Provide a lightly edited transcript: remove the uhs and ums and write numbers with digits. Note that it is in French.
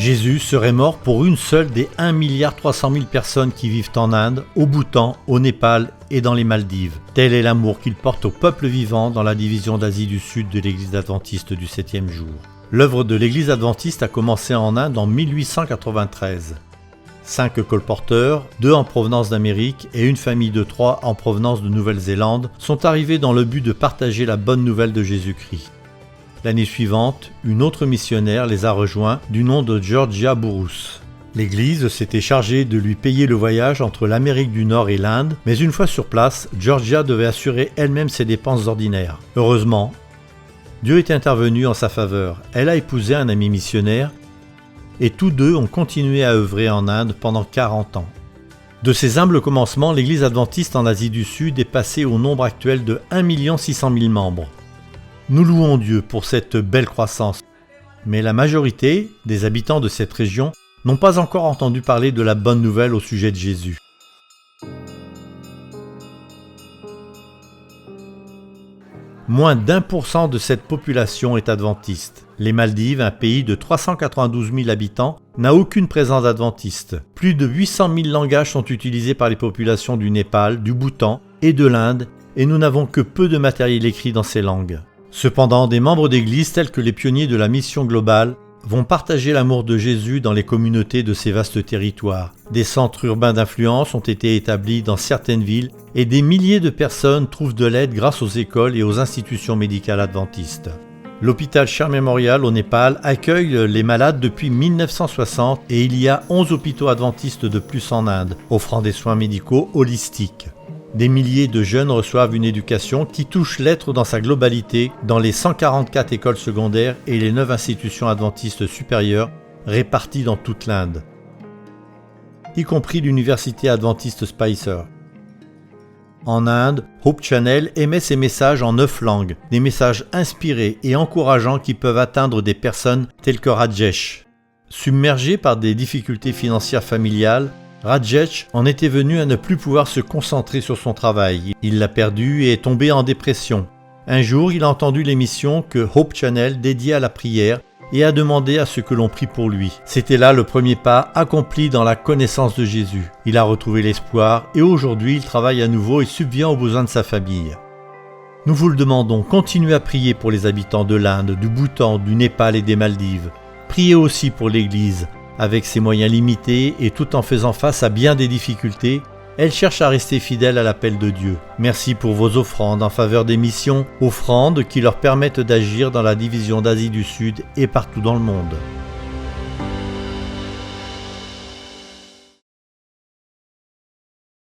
Jésus serait mort pour une seule des 1,3 milliard personnes qui vivent en Inde, au Bhoutan, au Népal et dans les Maldives. Tel est l'amour qu'il porte au peuple vivant dans la division d'Asie du Sud de l'Église adventiste du 7e jour. L'œuvre de l'Église adventiste a commencé en Inde en 1893. 5 colporteurs, 2 en provenance d'Amérique et une famille de 3 en provenance de Nouvelle-Zélande, sont arrivés dans le but de partager la bonne nouvelle de Jésus-Christ. L'année suivante, une autre missionnaire les a rejoints du nom de Georgia Burroughs. L'Église s'était chargée de lui payer le voyage entre l'Amérique du Nord et l'Inde, mais une fois sur place, Georgia devait assurer elle-même ses dépenses ordinaires. Heureusement, Dieu est intervenu en sa faveur. Elle a épousé un ami missionnaire et tous deux ont continué à œuvrer en Inde pendant 40 ans. De ses humbles commencements, l'Église adventiste en Asie du Sud est passée au nombre actuel de 1 600 000 membres. Nous louons Dieu pour cette belle croissance, mais la majorité des habitants de cette région n'ont pas encore entendu parler de la bonne nouvelle au sujet de Jésus. Moins d'1% de cette population est adventiste. Les Maldives, un pays de 392 000 habitants, n'a aucune présence adventiste. Plus de 800 000 langages sont utilisés par les populations du Népal, du Bhoutan et de l'Inde, et nous n'avons que peu de matériel écrit dans ces langues. Cependant, des membres d'église tels que les pionniers de la mission globale vont partager l'amour de Jésus dans les communautés de ces vastes territoires. Des centres urbains d'influence ont été établis dans certaines villes et des milliers de personnes trouvent de l'aide grâce aux écoles et aux institutions médicales adventistes. L'hôpital Cher Memorial au Népal accueille les malades depuis 1960 et il y a 11 hôpitaux adventistes de plus en Inde, offrant des soins médicaux holistiques. Des milliers de jeunes reçoivent une éducation qui touche l'être dans sa globalité dans les 144 écoles secondaires et les 9 institutions adventistes supérieures réparties dans toute l'Inde, y compris l'université adventiste Spicer. En Inde, Hope Channel émet ses messages en 9 langues, des messages inspirés et encourageants qui peuvent atteindre des personnes telles que Rajesh. Submergé par des difficultés financières familiales, Rajesh en était venu à ne plus pouvoir se concentrer sur son travail. Il l'a perdu et est tombé en dépression. Un jour, il a entendu l'émission que Hope Channel dédiait à la prière et a demandé à ce que l'on prie pour lui. C'était là le premier pas accompli dans la connaissance de Jésus. Il a retrouvé l'espoir et aujourd'hui, il travaille à nouveau et subvient aux besoins de sa famille. Nous vous le demandons, continuez à prier pour les habitants de l'Inde, du Bhoutan, du Népal et des Maldives. Priez aussi pour l'Église. Avec ses moyens limités et tout en faisant face à bien des difficultés, elle cherche à rester fidèle à l'appel de Dieu. Merci pour vos offrandes en faveur des missions, offrandes qui leur permettent d'agir dans la division d'Asie du Sud et partout dans le monde.